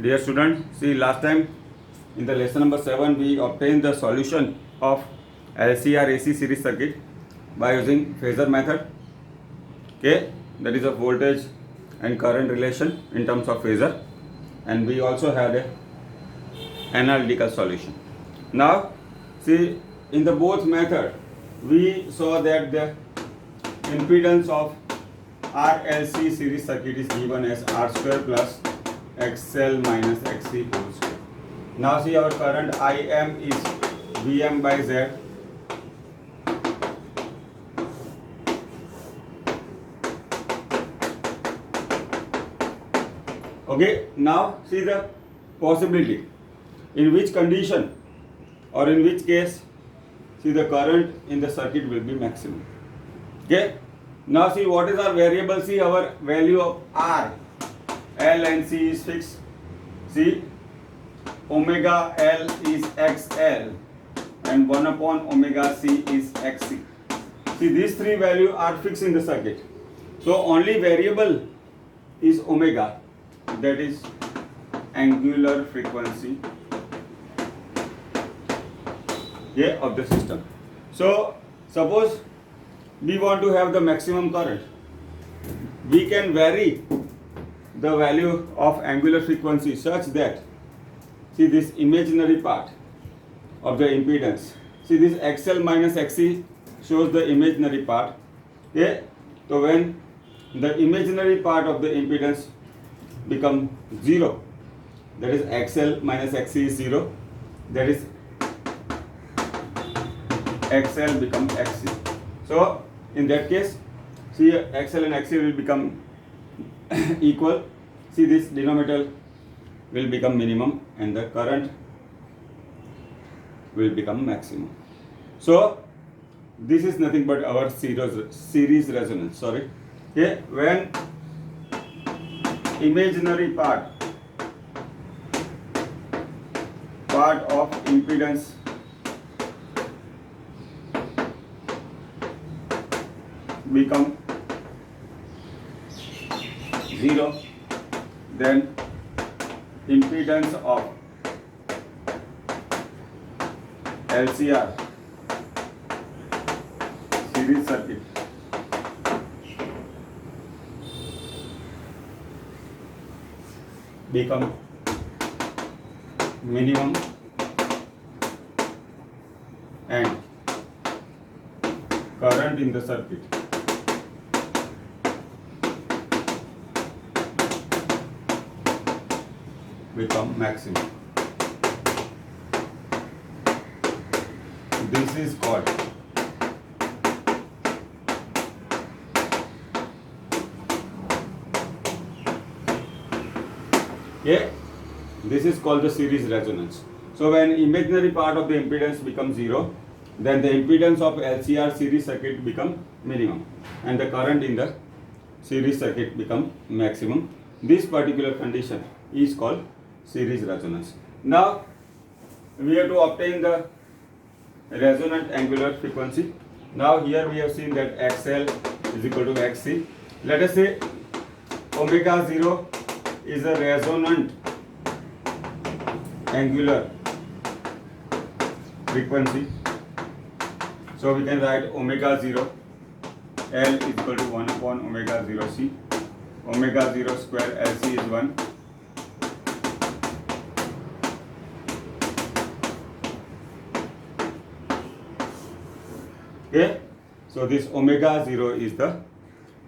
Dear student, see last time in the lesson number 7 we obtained the solution of LCR AC series circuit by using phasor method. Okay, that is a voltage and current relation in terms of phasor, and we also had a analytical solution. Now see, in the both method we saw that the impedance of RLC series circuit is given as R square plus XL minus XC whole square. Now see, our current IM is VM by Z. Okay, now see the possibility in which condition or in which case see the current in the circuit will be maximum. Okay, now see what is our variable. See, our value of R, L and C is fixed. See, omega L is XL and 1 upon omega C is XC. See, these three values are fixed in the circuit. So only variable is omega, that is angular frequency of the system. So suppose we want to have the maximum current, we can vary the value of angular frequency such that, see, this imaginary part of the impedance, see this XL minus XC shows the imaginary part. Okay, so when the imaginary part of the impedance become 0, that is XL minus XC is 0, that is XL become XC. So in that case, see, XL and XC will become equal. See, this denominator will become minimum and the current will become maximum. So this is nothing but our series resonance. Sorry. Okay, when imaginary part of impedance become 0, then impedance of LCR series circuit become minimum and current in the circuit become maximum. This is called the series resonance. So when imaginary part of the impedance becomes 0, then the impedance of LCR series circuit become minimum and the current in the series circuit become maximum. This particular condition is called series resonance. Now we have to obtain the resonant angular frequency. Now here we have seen that XL is equal to XC. Let us say omega 0 is a resonant angular frequency. So we can write omega 0 L is equal to 1 upon omega 0 C. Omega 0 square LC is 1. Okay, so this omega 0 is the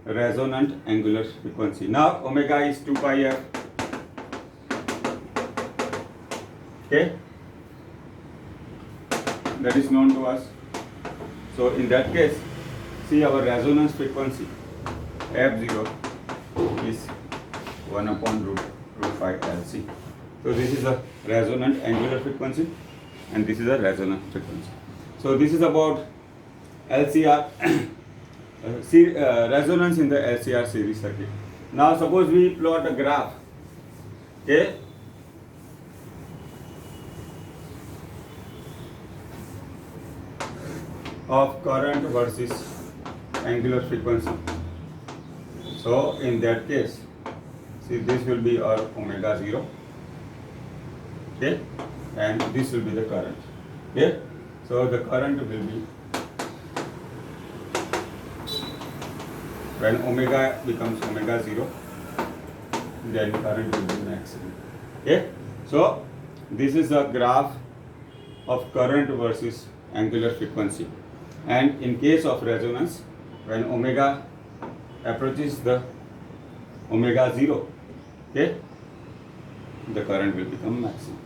resonant angular frequency. Now omega is 2 pi f. Okay, that is known to us. So in that case, see, our resonance frequency f0 is 1 upon root 5 LC. So this is a resonant angular frequency and this is a resonant frequency. So this is about LCR resonance in the LCR series circuit. Now suppose we plot a graph, okay, of current versus angular frequency. So in that case, see, this will be our omega 0 Okay, and this will be the current. Okay, so the current will be when omega becomes omega 0, then current will be maximum. Okay, so this is a graph of current versus angular frequency, and in case of resonance, when omega approaches the omega 0, okay, the current will become maximum.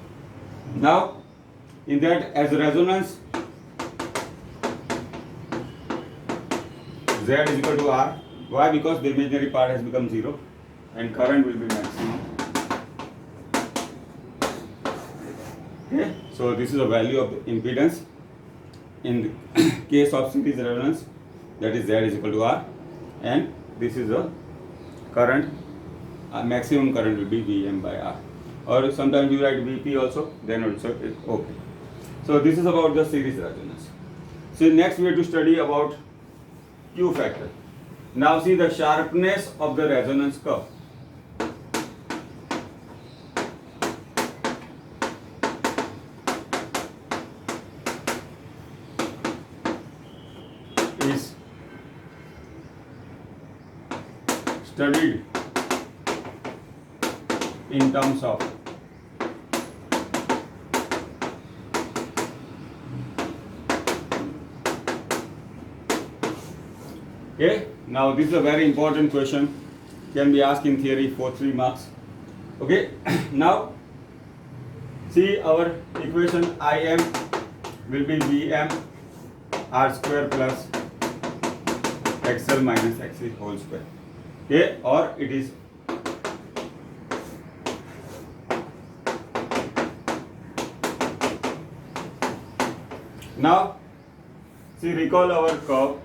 Now in that, as resonance, Z is equal to R. Why? Because the imaginary part has become 0 and current will be maximum. Okay, so this is the value of the impedance in the case of series resonance, that is Z is equal to R, and this is the current, maximum current will be Vm by R, or sometimes you write Vp also, then also it's okay. So this is about the series resonance. So next we have to study about Q factor. Now see the sharpness of the resonance curve. Is studied in terms of okay. Now this is a very important question, can be asked in theory for 3 marks. Okay, now see our equation Im will be Vm R square plus XL minus XC whole square. Okay, or it is now see, recall our curve.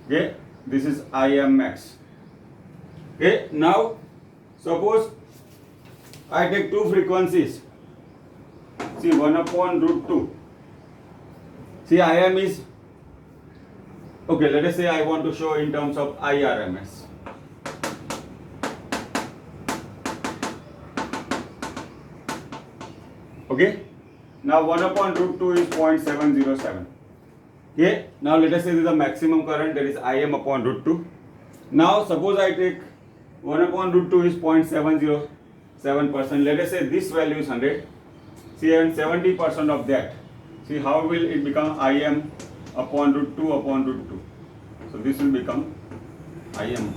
Okay, this is Im max. Okay, now suppose I take two frequencies. See, 1 upon root 2. See, Im is okay. Let us say I want to show in terms of IRMS. Okay, now 1 upon root 2 is 0.707. Okay, now let us say this is the maximum current, that is Im upon root 2. Now suppose I take 1 upon root 2 is 0.707%. Let us say this value is 100. See, and 70% of that. See, how will it become Im upon root 2 upon root 2? So this will become Im.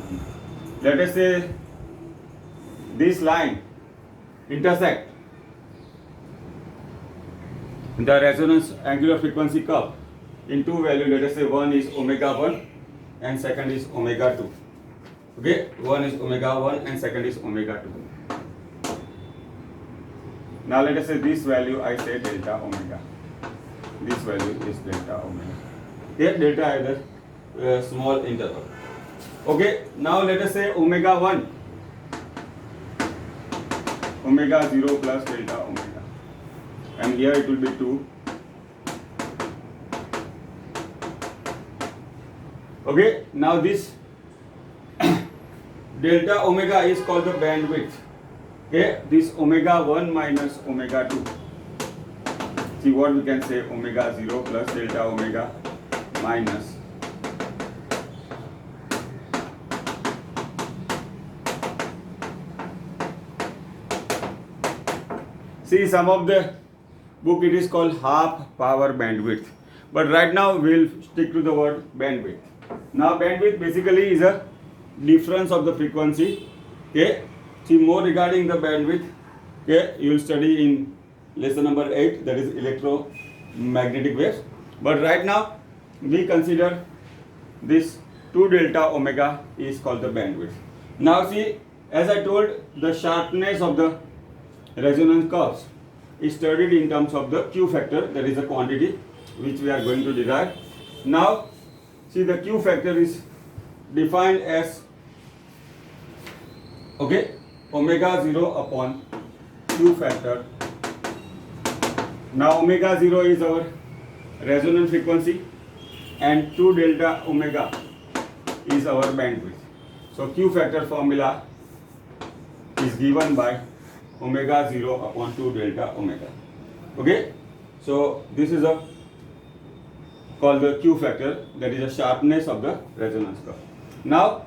Let us say this line intersect the resonance angular frequency curve in two values. Let us say one is omega 1 and second is omega 2. Okay, one is omega 1 and second is omega 2. Now let us say this value I say delta omega. This value is delta omega. Here delta is the small interval. Okay, now let us say omega 1, omega 0 plus delta omega, and here it will be 2. Okay, now this delta omega is called the bandwidth. Okay, this omega 1 minus omega 2. See what we can say, omega 0 plus delta omega minus see, some of the book it is called half power bandwidth, but right now we'll stick to the word bandwidth. Now bandwidth basically is a difference of the frequency. Okay, see more regarding the bandwidth. Okay, you will study in lesson number 8, that is electromagnetic waves, but right now we consider this 2 delta omega is called the bandwidth. Now see, as I told, the sharpness of the resonance curves is studied in terms of the Q factor, that is a quantity which we are going to derive. Now see, the Q factor is defined as okay, omega 0 upon Q factor Now omega 0 is our resonance frequency and 2 delta omega is our bandwidth. So Q factor formula is given by omega 0 upon 2 delta omega. Okay, so this is a called the Q factor, that is the sharpness of the resonance curve. Now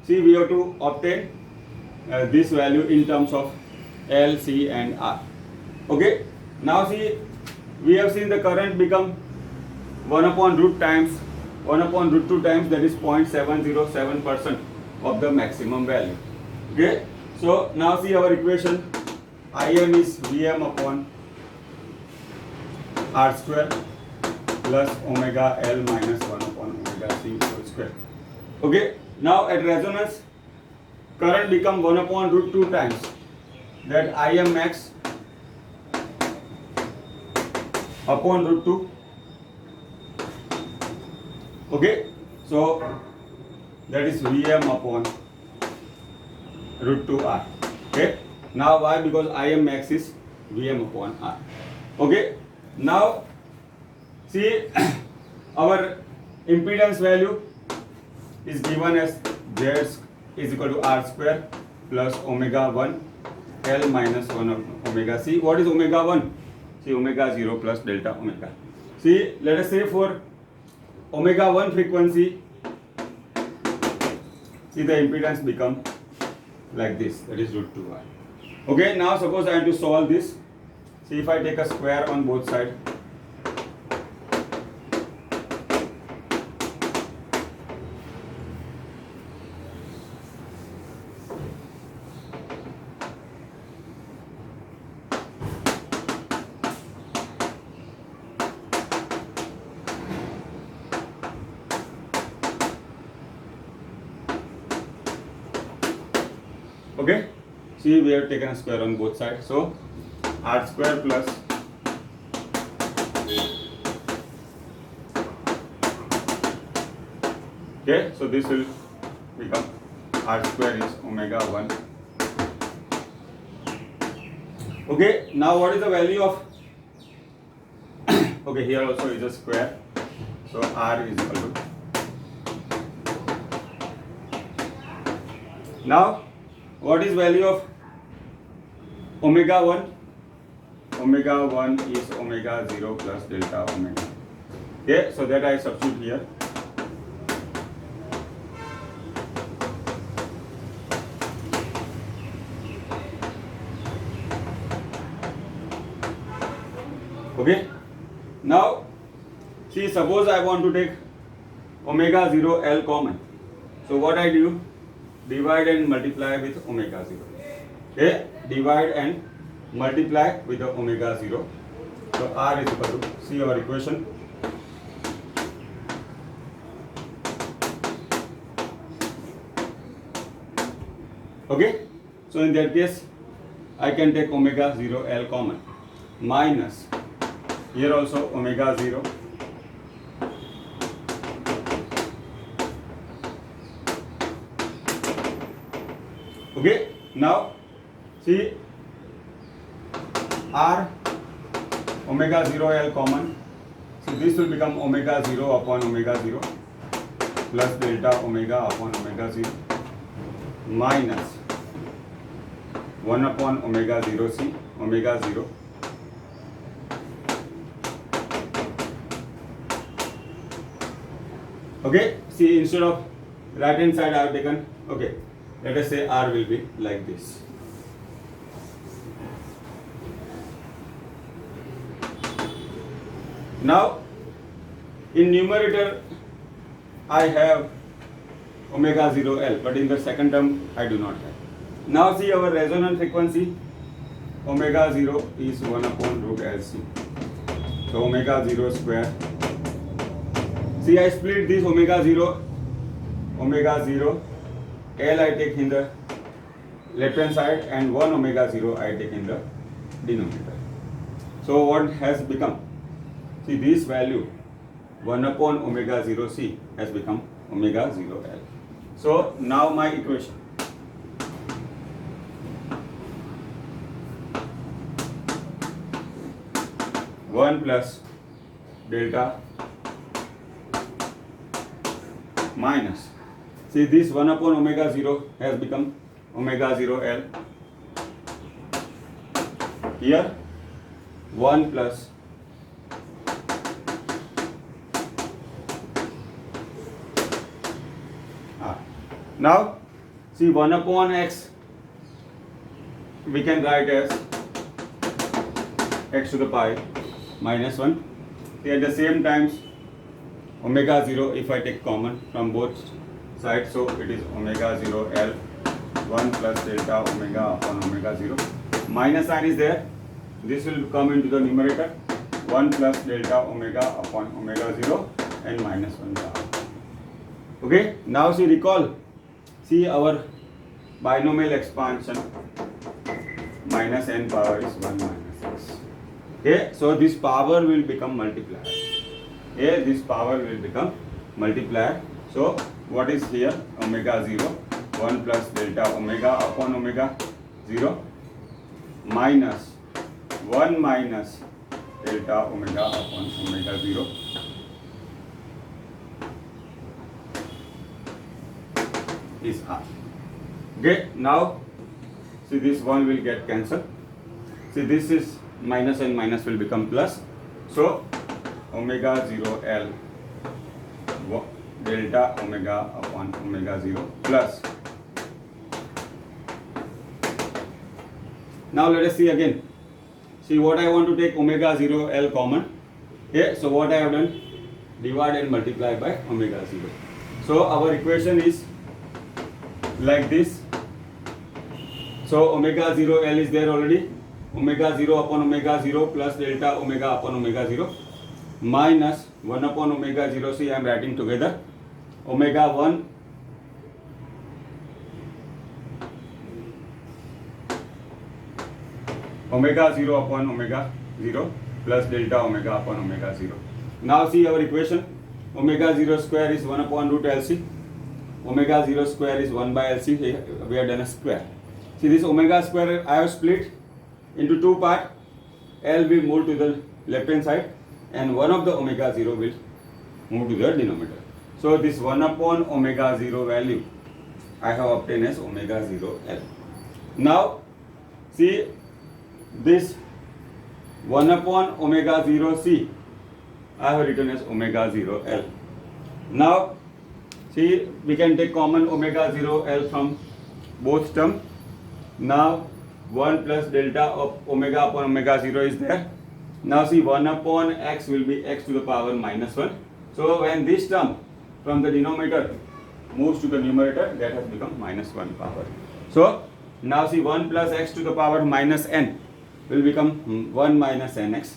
see, we have to obtain this value in terms of L, C and R. Okay, now see, we have seen the current become 1 upon root times 1 upon root 2 times, that is 0.707% of the maximum value. Okay, so now see our equation, Im is Vm upon R square plus omega L minus 1 upon omega C whole square. Okay, now at resonance, current become 1 upon root 2 times that Im max upon root 2. Okay, so that is Vm upon root 2R. Okay, now why? Because Im max is Vm upon R. Okay, now see, our impedance value is given as Z is equal to R square plus omega 1 L minus 1 of omega C. What is omega 1? See, omega 0 plus delta omega. See, let us say for omega 1 frequency, see the impedance become like this, that is root 2R. Okay, now suppose I have to solve this. See, if I take a square on both sides, okay, see, we have taken a square on both sides, so R square plus okay, so this will become R square is omega 1. Okay, now what is the value of okay, here also is a square, so R is equal to, now what is value of omega 1? Omega 1 is omega 0 plus delta omega. Okay, so that I substitute here. Okay, now see, suppose I want to take omega 0 L common. So what I do? Divide and multiply with omega 0. Okay, divide and multiply with the omega 0. So R is equal to, see our equation. Okay, so in that case, I can take omega 0 L common minus here also omega 0 okay. Now see, R omega 0 L common, so this will become omega 0 upon omega 0 plus delta omega upon omega 0 minus 1 upon omega 0 C omega 0 okay. See, instead of right hand side I have taken, okay, let us say R will be like this. Now in numerator I have omega 0 L, but in the second term I do not have. Now see, our resonance frequency omega 0 is 1 upon root LC. So omega 0 square. See, I split this omega 0 L I take in the left hand side and 1 omega 0 I take in the denominator. So what has become? See, this value 1 upon omega 0 C has become omega 0 L. So now my equation. 1 plus delta minus, see this 1 upon omega 0 has become omega 0 L. Here 1 plus R. Now see 1 upon x we can write as x to the pi minus 1. See, at the same times omega 0 if I take common from both sides, so it is omega 0 L 1 plus delta omega upon omega 0. Minus sign is there, this will come into the numerator, 1 plus delta omega upon omega 0 and minus 1 power. Okay, now see recall, see our binomial expansion minus n power is 1 minus x. Okay, so this power will become multiplier. Okay, this power will become multiplier. So what is here? Omega 0, 1 plus delta omega upon omega 0 minus 1 minus delta omega upon omega 0 is R. Okay, now see this one will get cancelled. See this is minus and minus will become plus. So omega 0 L delta omega upon omega 0 plus. Now let us see again. See what I want to take omega 0 L common. Okay, so what I have done, divide and multiply by omega 0. So our equation is like this. So omega 0 L is there already. Omega 0 upon omega 0 plus delta omega upon omega 0 minus 1 upon omega 0. See, I am writing together. Omega 1 omega 0 upon omega 0 plus delta omega upon omega 0. Now see our equation. Omega 0 square is 1 upon root LC. Omega 0 square is 1 by LC. We have done a square. See this omega square I have split into two parts. L will move to the left hand side and one of the omega 0 will move to the denominator. So this 1 upon omega 0 value I have obtained as omega 0 L. Now see this 1 upon omega 0 C I have written as omega 0 L. Now see we can take common omega 0 L from both terms. Now 1 plus delta of omega upon omega 0 is there. Now see 1 upon x will be x to the power minus 1. So when this term from the denominator moves to the numerator, that has become minus 1 power. So now see 1 plus x to the power minus n will become 1 minus nx.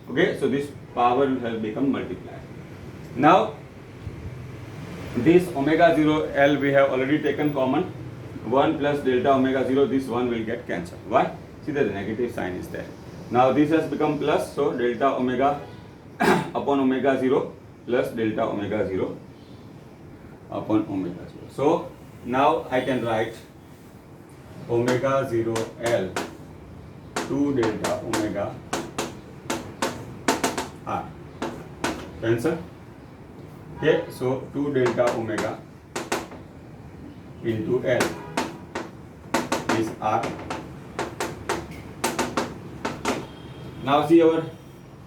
Okay, so this power has become multiplied. Now this omega 0 L we have already taken common. 1 plus delta omega 0, this one will get cancelled. Why? See the negative sign is there. Now this has become plus, so delta omega upon omega 0 plus delta omega 0 upon omega 0. So now I can write omega 0 L 2 delta omega R. Cancel. Okay, so 2 delta omega into L is R. Now see our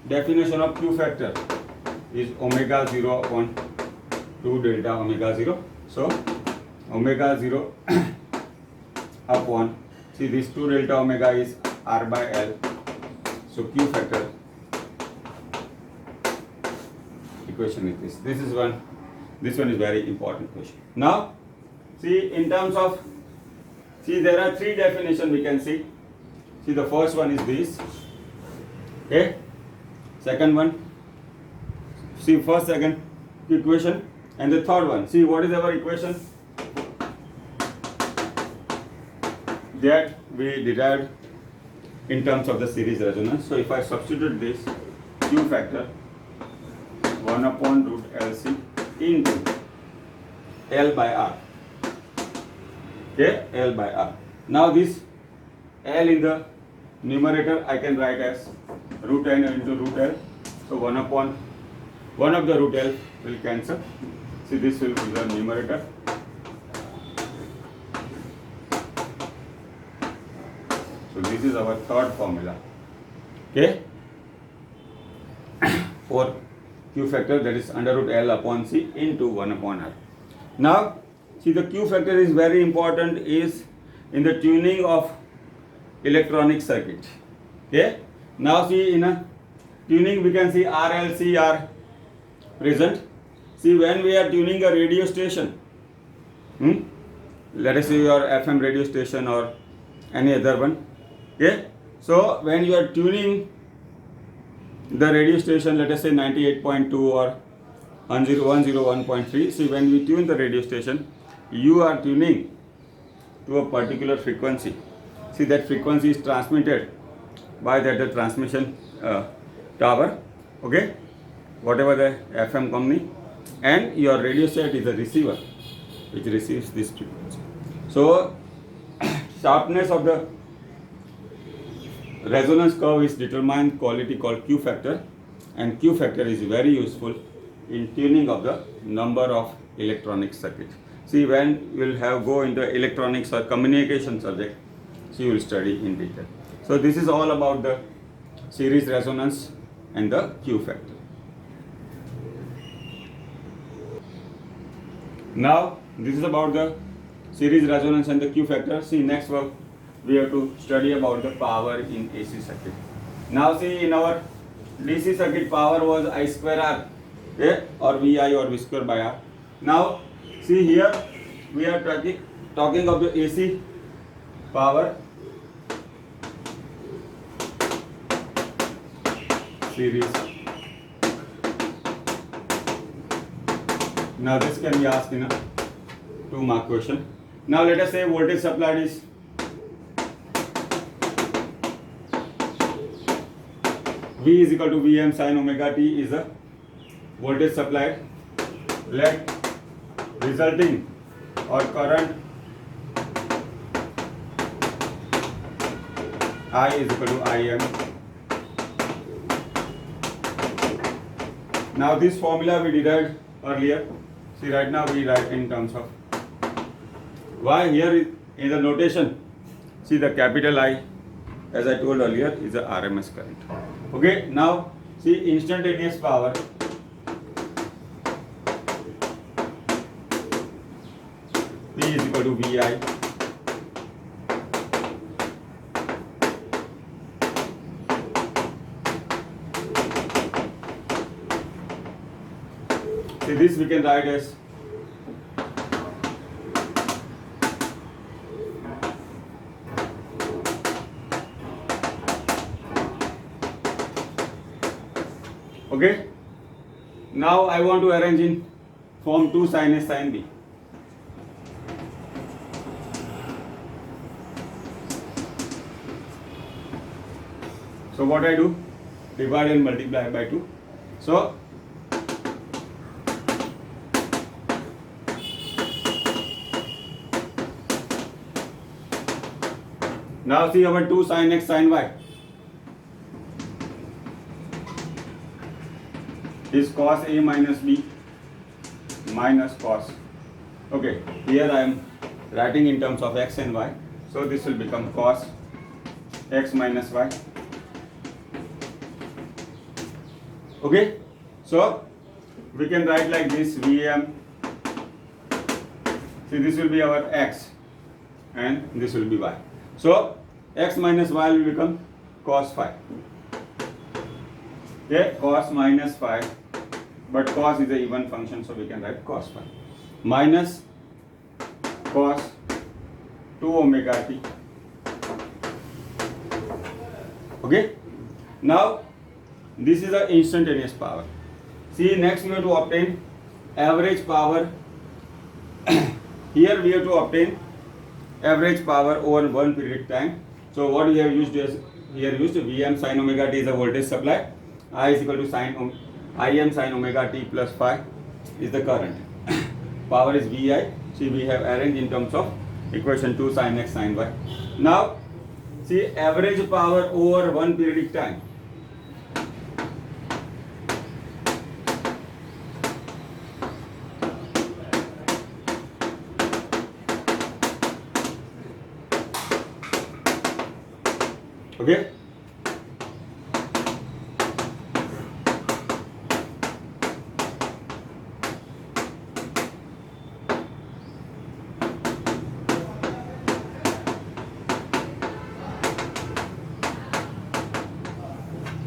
definition of Q factor is omega 0 upon 2 delta omega 0. So omega 0 upon, see this 2 delta omega is R by L. So Q factor equation is this. This one is very important question. Now see in terms of, see there are three definitions we can see. See the first one is this. Okay. Second one, see first, second equation, and the third one. See what is our equation that we derived in terms of the series resonance. So if I substitute this Q factor 1 upon root LC into L by R. Okay, L by R. Now this L in the numerator I can write as root n into root L. So 1 upon 1 of the root L will cancel. See, this will be the numerator. So this is our third formula. Okay. For Q factor, that is under root L upon C into 1 upon R. Now, see, the Q factor is very important is in the tuning of electronic circuit. Okay. Now see, in a tuning we can see R, L, C are present. See, when we are tuning a radio station, let us say your FM radio station or any other one. Okay. So when you are tuning the radio station, let us say 98.2 or 101.3. See, when we tune the radio station, you are tuning to a particular frequency. See, that frequency is transmitted by the transmission tower, okay, whatever the FM company, and your radio set is a receiver which receives this frequency. So sharpness of the resonance curve is determined quality called Q factor, and Q factor is very useful in tuning of the number of electronic circuits. See, when you will have go into electronics or communication subject, so you will study in detail. So this is all about the series resonance and the Q factor. Now this is about the series resonance and the Q factor. See, next work we have to study about the power in AC circuit. Now see, in our DC circuit, power was I square R, okay, or VI or V square by R. Now see, here we are talking of the AC power series. Now this can be asked in a 2-mark question. Now let us say voltage supplied is V is equal to Vm sin omega t is a voltage supplied. Let resulting or current I is equal to Im. Now this formula we derived earlier. See, right now we write in terms of why here in the notation. See, the capital I, as I told earlier, is a RMS current. Okay, now see, instantaneous power P is equal to VI. See, this we can write as okay. Now I want to arrange in form 2 sin A sin B. So what I do? Divide and multiply by 2. So now see our 2 sin x sin y is cos A minus B minus cos. Okay, here I am writing in terms of x and y. So this will become cos x minus y. Okay, so we can write like this Vm. See, this will be our x and this will be y. So x minus y will become cos phi. Okay, cos minus phi, but cos is a even function, so we can write cos phi minus cos 2 omega t. Okay, now this is the instantaneous power. See, next we have to obtain average power. Here we have to obtain average power over one period time. So what we have used is here used Vm sin omega t is a voltage supply. I is equal to Im sin omega t plus phi is the current. Power is Vi. See, we have arranged in terms of equation 2 sin x sin y. Now see, average power over one periodic time. Okay.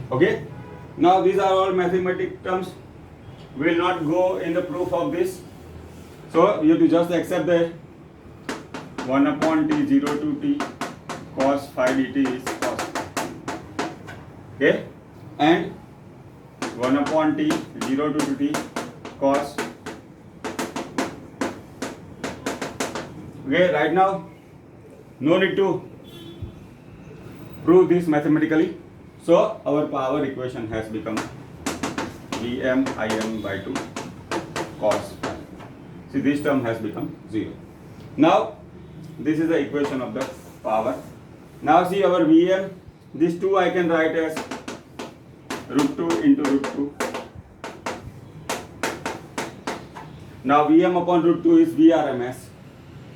Okay. Now these are all mathematical terms. We will not go in the proof of this. So you have to just accept that 1 upon t 0 to t cos phi dt is cos. Okay. And 1 upon t 0 to t cos. Okay. Right now, no need to prove this mathematically. So our power equation has become Vm Im by 2 cos phi. See, this term has become 0. Now this is the equation of the power. Now see our Vm, this 2 I can write as root 2 into root 2. Now Vm upon root 2 is Vrms.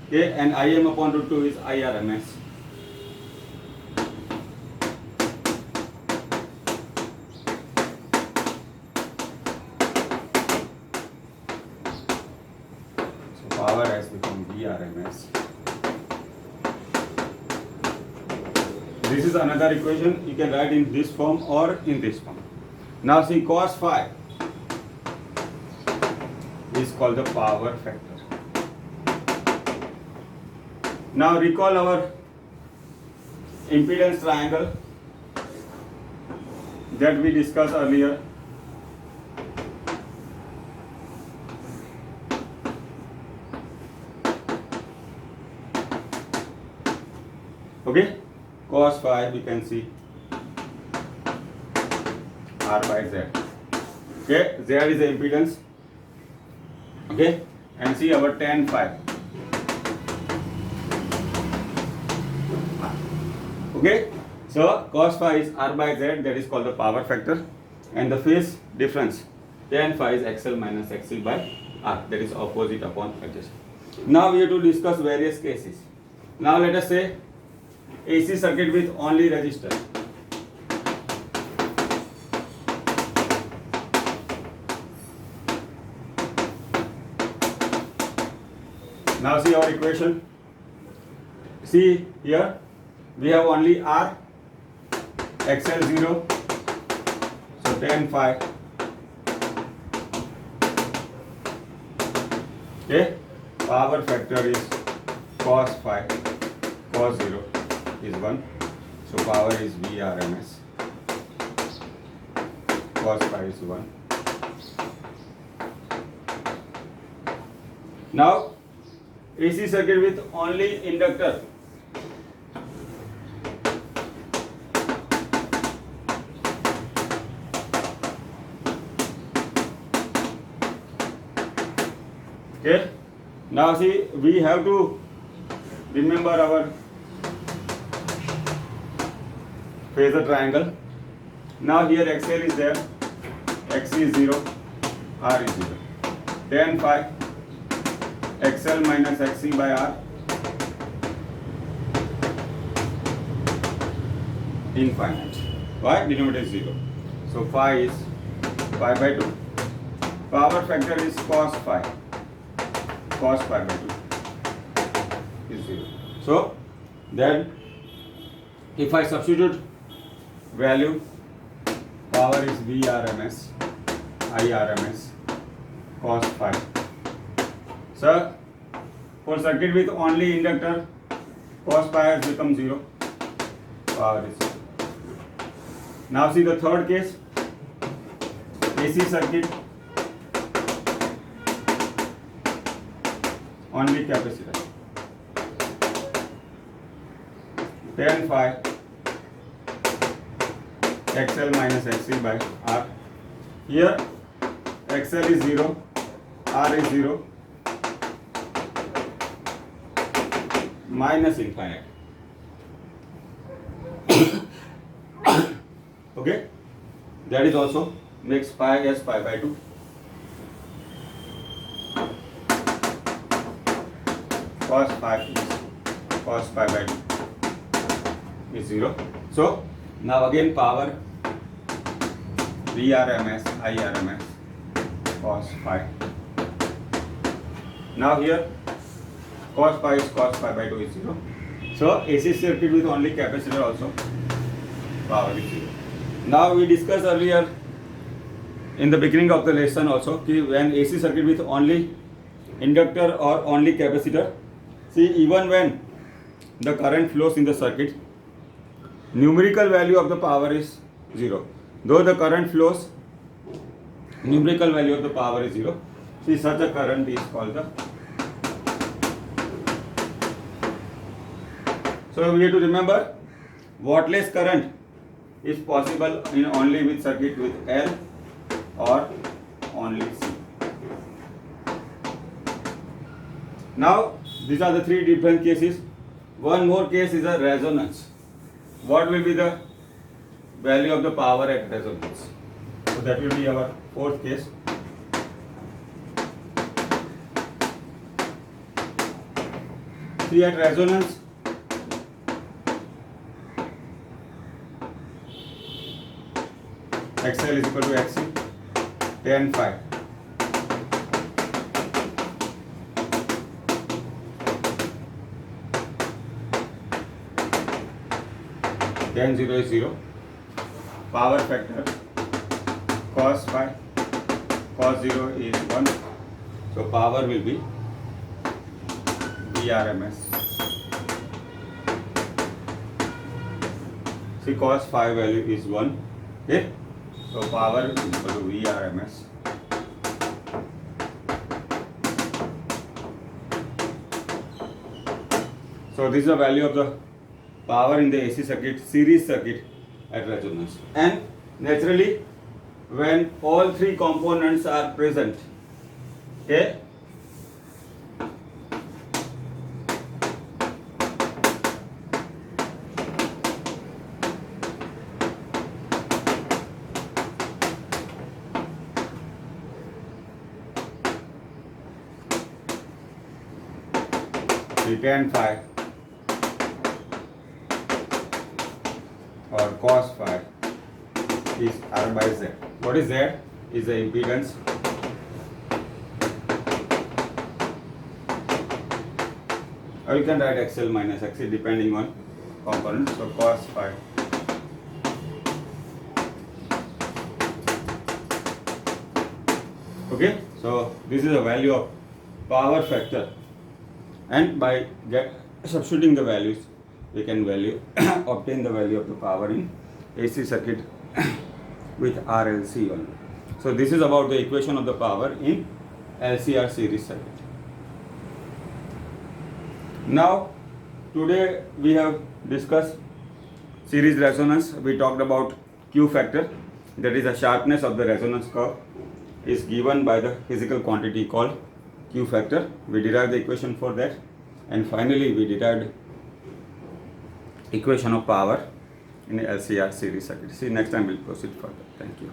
Okay, and Im upon root 2 is Irms. Power has become Vrms. This is another equation. You can write in this form or in this form. Now see, cos phi is called the power factor. Now recall our impedance triangle that we discussed earlier. Okay, cos phi we can see R by Z. Okay, Z is the impedance. Okay, and see our tan phi. Okay, so cos phi is R by Z, that is called the power factor, and the phase difference tan phi is XL minus XC by R, that is opposite upon adjacent. Now we have to discuss various cases. Now let us say AC circuit with only resistor. Now see our equation. See here we have only R, XL 0, so tan phi. Okay, power factor is cos phi, cos 0 is 1, so power is Vrms, cos phi is 1. Now AC circuit with only inductor. Okay, now see, we have to remember our phasor triangle. Now here XL is there, XC is 0, R is 0. Tan phi XL minus XC by R infinite. Why? Denominator is 0. So phi is pi by 2. Power factor is cos phi. Cos pi by 2 is 0. So then if I substitute value, power is Vrms, Irms, cos phi. So for circuit with only inductor, cos pi has become 0, power is 0. Now see the third case, AC circuit, only capacitor. Tan phi XL minus XC by R. Here XL is 0, R is 0, minus infinite. Okay, that is also makes pi as pi by 2. Cos phi is cos pi by 2. is 0. So now again power Vrms, Irms, cos phi. Now here cos phi is cos phi by 2 is 0. So AC circuit with only capacitor also power is 0. Now we discussed earlier in the beginning of the lesson also कि when AC circuit with only inductor or only capacitor, see even when the current flows in the circuit, numerical value of the power is 0. Though the current flows, numerical value of the power is 0. See, such a current is called the. So we have to remember, wattless current is possible in only with circuit with L or only C. Now these are the three different cases. One more case is a resonance. What will be the value of the power at resonance? So that will be our fourth case. See, at resonance, XL is equal to XC, tan phi. Tan 0 is 0. Power factor cos phi, cos 0 is 1. So power will be Vrms. See, cos phi value is 1. Okay. So power is equal to Vrms. So this is the value of the power in the AC circuit, series circuit at resonance. And naturally, when all three components are present, okay, the tan phi or cos phi is R by Z. What is Z? Is the impedance. Or you can write XL minus XC depending on component. So cos phi. Okay, so this is the value of power factor, and by substituting the values, we can obtain the value of the power in AC circuit with RLC only. So this is about the equation of the power in LCR series circuit. Now today we have discussed series resonance. We talked about Q factor, that is the sharpness of the resonance curve is given by the physical quantity called Q factor. We derived the equation for that, and finally we derived equation of power in LCR series circuit. See, next time we'll proceed further. Thank you.